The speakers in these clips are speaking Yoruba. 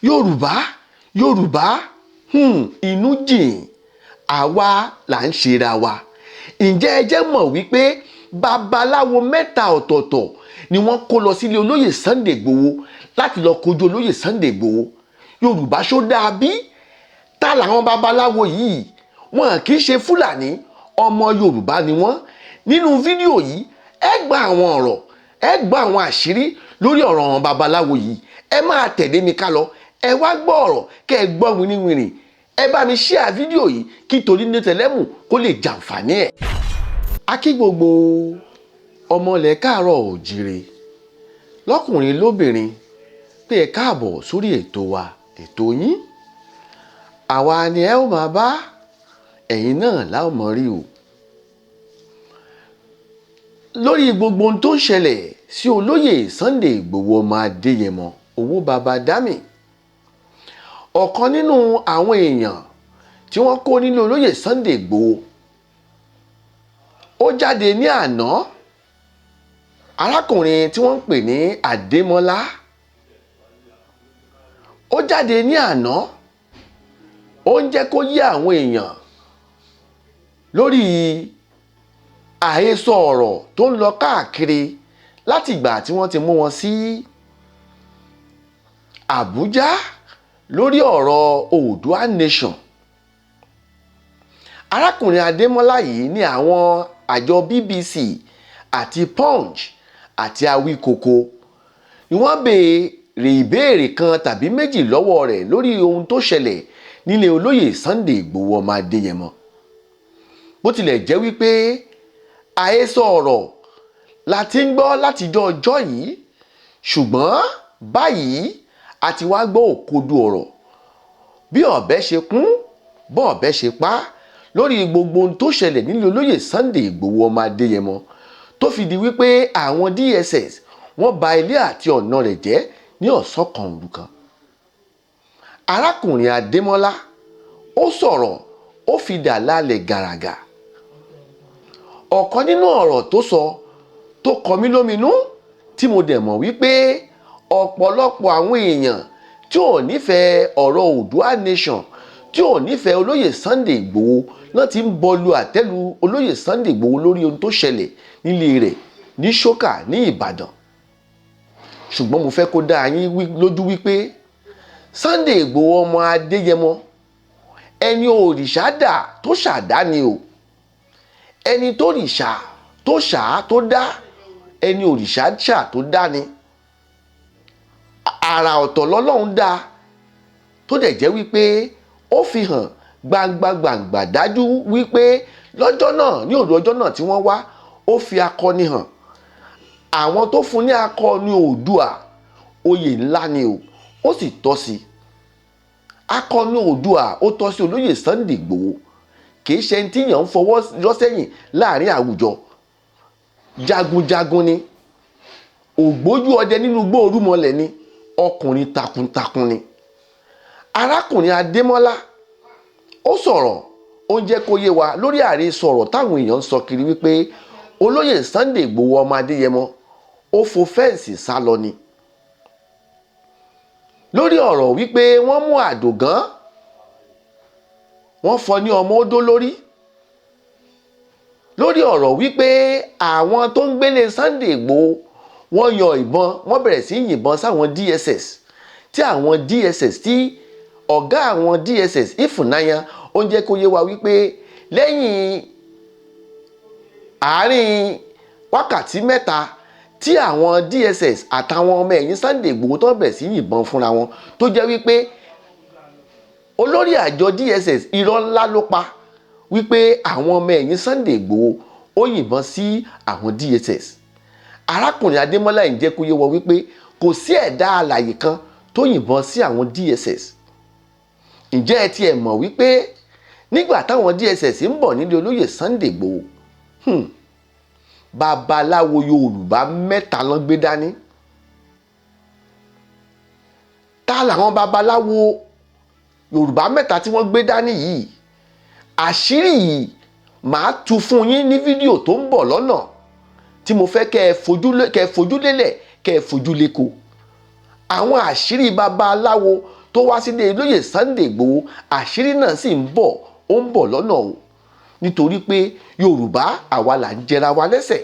Yorùbá inú jìn àwa là ń ṣera wa. Ǹjẹ́ ẹ jẹ́ mọ̀ wípé babaláwo mẹ́ta ọ̀tọ̀ọ̀tọ̀ ni wọ́n kó lọ sílé olóyè Sunday Igboho láti lọ kojú olóyè Sunday Igboho? Yorùbá ṣó dáa bí? Ta làwọn babaláwo yìí? Wọn kì í ṣe Fúlàní, ọmọ Yorùbá ni wọ́n. Nínú fídíò yìí ẹ gbọ́ àwọn ọ̀rọ̀, ẹ gbọ́ àwọn àṣírí lórí ọ̀rọ̀ àwọn babaláwo yìí. Ẹ máa tẹ̀lé mi ká lọ, ẹ wá gbọ́ ọ̀rọ̀ kẹ́ ẹ gbọ́ wìnìwìnì. Ẹ bá mi share fídíò yìí kí torí ní tẹlẹ́mù kó lè jàǹfààní ẹ̀. A kí gbogbo ọmọ ilẹ̀ káàárọ̀ oòjíire lọ́kùnrin lóbìnrin pé ẹ káàbọ̀ sórí ètò wa, ètò yín. Àwa ni ẹ ó máa bá, ẹ̀yin náà la ó mọ̀ rí o. Lórí gbogbo ohun tó ń ṣẹlẹ̀ sí olóyè Sunday Igboho ọmọ Adéyẹmọ owó baba Dami, ọ̀kan nínú àwọn èèyàn tí wọ́n kó nílé olóyè Sunday Igboho ó jáde ní àná. Arákùnrin tí wọ́n ń pè ní Adémọ́lá ó jáde ní àná, ó ń jẹ́ kó yé àwọn èèyàn lórí àhesọ ọ̀rọ̀ tó ń lọ káàkiri láti ìgbà tí wọ́n ti mú wọn sí Àbújá lórí ọ̀rọ̀ Oòduà Nation. Arákùnrin Adémọ́lá yìí ní àwọn àjọ BBC àti Punch àti Awíkoko ni wọ́n béèrè ìbéèrè kan tàbí méjì lọ́wọ́ rẹ̀ lórí ohun tó ṣẹlẹ̀ nílé olóyè Sunday Igboho ọmọ Adéyẹmọ. Bó tilẹ̀ jẹ́ wípé àhesọ ọ̀rọ̀ la ti ń gbọ́ látijọ́ ọjọ́ yìí, ṣùgbọ́n báyìí a ti wá gbọ́ òkodo ọ̀rọ̀ bí ọ̀bẹ ṣe kún bọ́ ọ̀bẹ ṣe pa lórí gbogbo ohun tó ṣẹlẹ̀ nílé olóyè Sunday Igboho ọmọ Adéyẹmọ tó fi di wípé àwọn DSS wọ́n ba ilé àti ọ̀nà rẹ̀ jẹ́ ní ọ̀sán kan òru kan. Arákùnrin Adémọ́lá ó sọ̀rọ̀, ó fi dà lálẹ́ gàràgà. Ọ̀kan nínú ọ̀rọ̀ tó sọ tó kọ mí lóminú tí mo dẹ̀ mọ̀ wípé ọ̀pọ̀lọpọ̀ àwọn èèyàn tí ò nífẹ̀ẹ́ ọ̀rọ̀ Oòduà Nation, tí ò nífẹ̀ẹ́ olóyè Sunday Igboho náà ti ń bọlu àtẹ́lu olóyè Sunday Igboho lórí ohun tó ṣẹlẹ̀ nílé rẹ̀ ní Ṣókà ní Ìbàdàn. Ṣùgbọ́n mo fẹ́ kó dá yín lójú wípé Sunday Igboho ọmọ Adéyẹmọ ẹni òrìṣà dà tó ṣàdá ni o. Ẹni tó rìṣà tó ṣà tó dá, ẹni òrìṣà ṣà tó dá ni. Àrà ọ̀tọ̀ lọ́lọ́run dá tó dẹ̀ jẹ́ wípé ó fi hàn gbangba dájú wípé lọ́jọ́ náà ní òru ọjọ́ náà tí wọ́n wá, ó fi akọni hàn. Àwọn tó fún ní akọni Oòduà oyè ńlá ni o, ó sì tọ́ sí. Akọni Oòduà ó tọ́ sí olóyè Sunday Igboho, kì í ṣe ẹni tí yàn ń fọwọ́ lọ́sẹ̀yìn láàrin àwùjọ. Jagunjagun ni, ògbójú ọdẹ nínú igbó Orúmọlẹ̀ ni, ọkùnrin takuntakun ni. Arákùnrin Adémọ́lá ó sọ̀rọ̀, ó ń jẹ́ kó yé wa lórí àhesọ ọ̀rọ̀ táwọn èèyàn ń sọ kiri wípé olóyè Sunday Igboho ọmọ Adéyẹmọ ó fo fẹ́ǹsì sá lọ ni. Lórí ọ̀rọ̀ wípé wọ́n mú àdògán, wọ́n fọ́ ní ọmọ odó lórí. Lórí ọ̀rọ̀ wípé àwọn tó ń gbélé Sunday Igboho wọ́n yan ìbọn, wọ́n bẹ̀rẹ̀ sí yìnbọn sáwọn DSS, tí àwọn DSS tí ọ̀gá àwọn DSS Ifunanya ó ń jẹ́ kó yé wa wípé lẹ́yìn àárín wákàtí mẹ́ta tí àwọn DSS àtàwọn ọmọ ẹ̀yìn Sunday Igboho tó bẹ̀rẹ̀ sí yìnbọn fúnra wọn, tó jẹ́ wípé olórí àjọ DSS irọ́ ńlá ló pa wípé àwọn ọmọ ẹ̀yìn Sunday Igboho ó yìnbọn sí àwọn DSS. Arákùnrin Adémọ́lá ń jẹ́ kó yé wa wípé kò sí ẹ̀dá alààyè kan tó yìnbọn sí àwọn DSS. Ǹjẹ́ ẹ tiẹ̀ mọ̀ wípé nígbà táwọn DSS ń bọ̀ nílé olóyè Sunday Igboho, babaláwo Yorùbá mẹ́ta ló gbé dání. Ta làwọn babaláwo Yorùbá mẹ́ta tí wọ́n gbé dání yìí? Àṣírí yìí màá tú fún yín ní fídíò tó ń bọ̀ lọ́nà tí mo fẹ́ kẹ́ ẹ fojú lélẹ̀, kẹ́ ẹ fojú léko. Àwọn àṣírí babaláwo tó wá sílé olóyè Sunday Igboho, àṣírí náà sì ń bọ̀, ó ń bọ̀ lọ́nà o, nítorí pé Yorùbá àwa là ń jẹra wa lẹ́sẹ̀.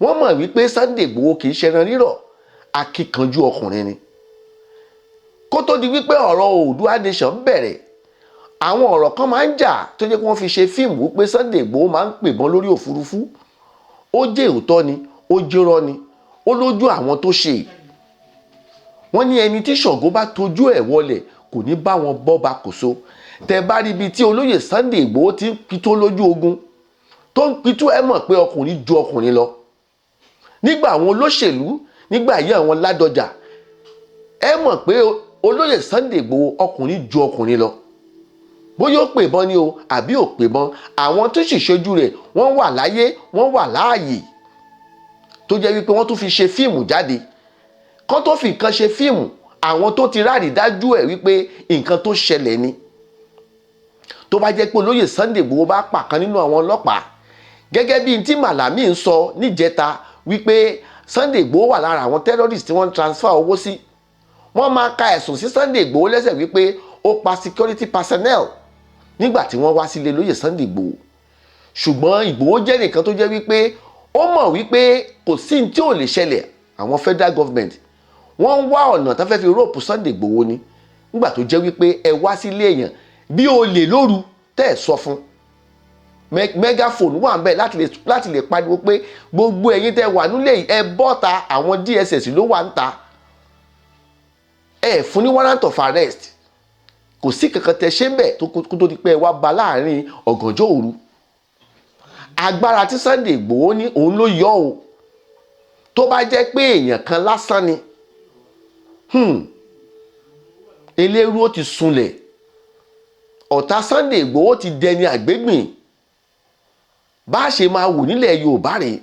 Wọ́n mọ̀ wípé Sunday Igboho kì í ṣẹran rírọ̀, akíkanjú ọkùnrin ni. Kó tó di wípé ọ̀rọ̀ Oòduà Nation bẹ̀rẹ̀, àwọn ọ̀rọ̀ kan máa ń jà tó jẹ́ kí wọ́n fi ṣe fíìmù wípé Sunday Igboho máa ń pèbọn lórí òfurufú. Ó jẹ́ òótọ́ ni, ó jẹ́rọ́ ni, ó lójú àwọn tó ṣe. Wọ́n ní ẹni tí Ṣàngó bá tojú ẹ̀ wọlẹ̀ kò ní bá wọn bọ́ba kòso. Tẹ bá rí ibi tí olóyè Sunday Igboho ti ń pitó lójú ogun, tó ń pitú, ẹ mọ̀ pé ọkùnrin ju ọkùnrin lọ. Nígbà àwọn olóṣèlú, nígbà yí àwọn Ládọjà, ẹ mọ̀ pé olóyè Sunday Igboho ọkùnrin ju ọkùnrin lọ. Bóyá ó pèbọn ni o àbí ò pèbọn, àwọn tó sì ṣojú rẹ̀ wọ́n wà láyé, wọ́n wà láàyè, tó jẹ́ wípé wọ́n tún fi ṣe fíìmù jáde. Kán tó fi nǹkan ṣe fíìmù, àwọn tó ti ráàrí dájú ẹ̀ wípé nǹkan tó ṣẹlẹ̀ ni. Tó bá jẹ́ pé olóyè Sunday Igboho bá pàkan nínú àwọn ọlọ́pàá, gẹ́gẹ́ bí tí Màlàmí ń sọ níjẹta wípé Sunday Igboho wà lára àwọn terrorist tí wọ́n transfer owó sí, wọ́n máa ka ẹ̀sùn sí Sunday Igboho lẹ́sẹ̀ wípé ó pa security personnel nígbà tí wọ́n wá sílé olóyè Sunday Igboho. Ṣùgbọ́n Igboho jẹ́ nìkan tó jẹ́ wípé ó mọ̀ wípé kò sí ní tí ò lè ṣẹlẹ̀. Àwọn federal government wọ́n ń wá ọ̀nà tó fẹ́ fi rope Sunday Igboho ni, nígbà tó jẹ́ wípé ẹ wá sílé èèyàn bí olè lóru tẹ́ ẹ̀ sọ fún. Megaphone wà ń bẹ̀ láti lè pariwo pé gbogbo ẹ̀yin tẹ́ wà nílé yìí, ẹ bọ́ta, àwọn DSS ló wà ń ta. Ẹ fún ní warrant of arrest, kò sí kankan tẹ́ ṣe ń bẹ̀ kó tó di pé ẹ wá ba láàrin ọ̀gànjọ́ òru. Agbára tí Sunday Igboho ní òun ló yọ o. Tó bá jẹ́ pé èèyàn kan lásán ni, eléru ó ti sunlẹ̀. Ọ̀tá Sunday Igboho ti dẹni àgbégbìn. Bá ṣe máa wò nílẹ̀ Yorùbá rèé.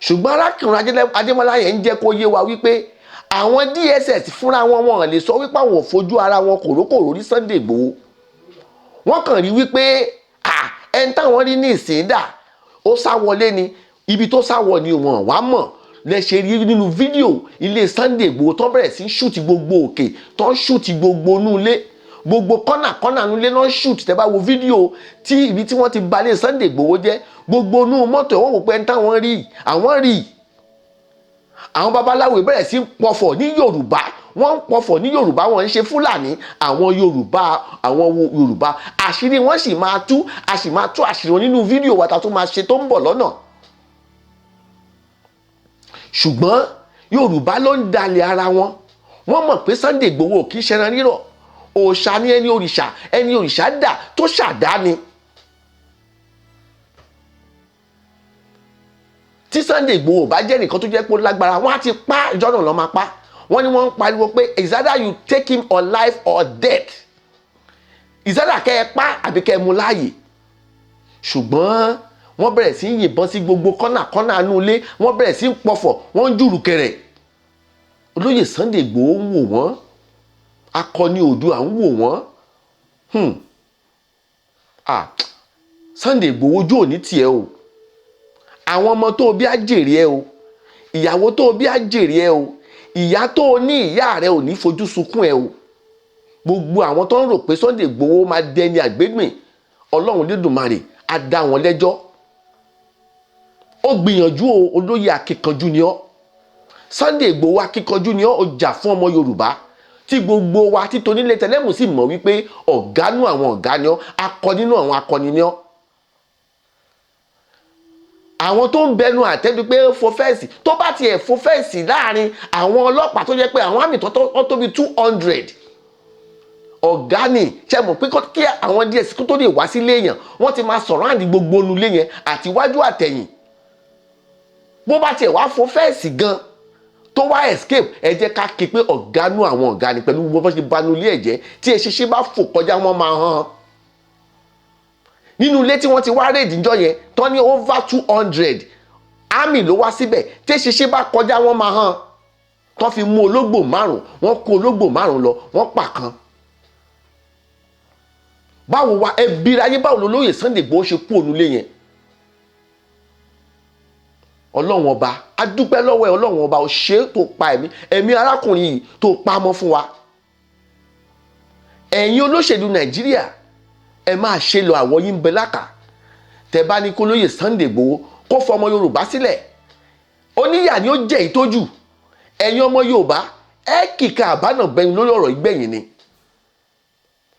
Ṣùgbọ́n arákùnrin Adémọ́lá yẹn ń jẹ́ kó yé wa wípé àwọn DSS fúnra wọn lè sọ wípé àwọn ò fojú ara wọn kòrókòró rí Sunday Igboho. Wọ́n kàn rí wípé ẹni táwọn rí ní ìsìn dà, ó sá wọlé ni, ibi tó sá wọ ni wọ́n wá mọ̀. Lẹ́ṣẹ̀ rí nínú fídíò ilé Sunday Igboho tó bẹ̀rẹ̀ sí ṣúùtì gbogbo òkè, tó ń ṣúùtì gbogbo inú ilé, gbogbo kọ́nà inú ilé náà ṣúùtì. Tẹ́ bá wo fídíò tí ibi tí wọ́n ti balẹ̀ Sunday Igboho jẹ́, gbogbo inú mọ́tò wọ́n wò pé ẹni táwọn rí, àwọn rí. Àwọn babaláwo bẹ̀rẹ̀ sí pọ̀fọ̀ ní Yorùbá, wọ́n ń pọ̀fọ̀ ní Yorùbá, wọ́n ń ṣe Fúlàní. Àwọn Yorùbá àṣírí wọ́n sì máa tú, a sì máa tú àṣírí wọn nínú fídíò wa tó máa ṣe tó ń bọ̀ lọ́nà. Ṣùgbọ́n Yorùbá ló ń dalẹ̀ ara wọn. Wọ́n mọ̀ pé Sunday Igboho kì í ṣẹran rírọ̀. Òòṣà ni ẹni òrìṣà dà tó ṣàdá ni. Tí Sunday Igboho bá jẹ́ nìkan tó jẹ́ pé ó lágbára, wọ́n á ti pa ìjọ náà lọ́ máa pa. Wọ́n ní wọ́n ń pariwo pé it's either you take him or life or death. It's either kẹ́ ẹ pa àbí kẹ́ ẹ mú láàyè. Ṣùgbọ́n wọ́n bẹ̀rẹ̀ sí yìnbọn sí gbogbo kọ́nà inú ilé, wọ́n bẹ̀rẹ̀ sí pọ̀fọ̀, wọ́n ń jùrù kẹrẹ̀. Olóyè Sunday Igboho ń wò wọ́n, akọni Oòduà ń wò wọ́n. Sunday Igboho ojú òní tiẹ̀ o. Àwọn ọmọ tó bí á jèrè ẹ o, ìyàwó tó bí á jèrè ẹ o, ìyá tó ní ìyá rẹ ò ní fojú sunkún ẹ o. Gbogbo àwọn tó ń rò pé Sunday Igboho máa dẹni àgbégbìn, Ọlọ́run Lédùmarè á dá wọn lẹ́jọ́. Ó gbìyànjú o, olóyè akíkanjú ni ọ́. Sunday Igboho akíkanjú ni ọ́, ó jà fún ọmọ Yorùbá tí gbogbo wa tí tonílé tẹlẹ́mù sì mọ̀ wípé ọ̀gánú àwọn ọ̀gá ni ọ́, akọni nínú àwọn akọni ni ọ́. Àwọn tó ń bẹnu àtẹ́lu pé ó fo fẹ́ǹsì, tó bá tiẹ̀ fo fẹ́ǹsì láàrin àwọn ọlọ́pàá tó jẹ́ pé àwọn àmì tó tó bí 200 ọ̀gá ni, ṣe mọ̀ pé kí àwọn DSS tó lè wá sílé èèyàn, wọ́n ti máa surround gbogbo onúlé yẹn àti iwájú àtẹ̀yìn. Bó bá tiẹ̀ wá fo fẹ́ǹsì gan tó wá escape, ẹ jẹ́ ká ké pé ọ̀gánú àwọn ọ̀gá ni, pẹ̀lú gbogbo bó ṣe banú ilé ẹ̀jẹ̀ tí eṣinṣin bá fò kọjá wọn máa hàn. Nínú ilé tí wọ́n ti wá rèdí níjọ́ yẹn tán ní over 200 àmì ló wá síbẹ̀, tí eṣinṣin bá kọjá wọn máa hàn. Tán fi mú ológbò 5, wọ́n kó ológbò 5 lọ, wọ́n pa kan. Báwo wá ẹbí ráyé, báwo lolóyè Sunday Igboho ṣe kú ònú ilé yẹn? Ọlọ́run ọba, a dúpẹ́ lọ́wọ́ ẹ Ọlọ́run ọba, ó ṣe tó pa ẹ̀mí arákùnrin yìí tó pa mọ́ fún wa. ẹ̀yin olóṣèlú Nàìjíríà ẹ máa ṣe lọ, àwọn yín ń bẹ lákà. Tẹ́ bá ní kó lóyè Sunday Igboho kó fọmọ Yorùbá sílẹ̀, oníyà ni ó jẹ́ ìtójú. ẹ̀yin ọmọ Yorùbá ẹ kìka àbánà gbẹ̀yìn lórí ọ̀rọ̀ ìgbẹ̀yìn ni.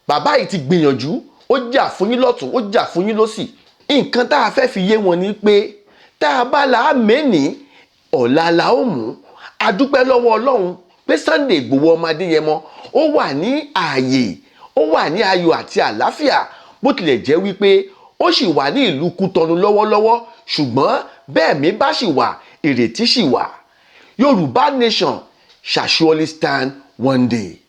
Bàbá yìí ti gbìyànjú, ó jà fún yín lọ́tún, ó jà fún yín lósì. Nǹkan tá a fẹ́ fi yé wọn ni pé tá a bá là á mẹ́ni ọ̀la la ó mú. A dúpẹ́ lọ́wọ́ Ọlọ́run pé Sunday Igboho ọmọ Adéyẹmọ ó wà ní ààyè, ó wà ní ayọ̀ àti àlàáfíà, bó tilẹ̀ jẹ́ wípé ó sì wà ní ìlú Kútọnu lọ́wọ́lọ́wọ́, ṣùgbọ́n bẹ́ẹ̀ mi bá sì wà, ìrètí sì wà. Yorùbá nation shall surely stand one day.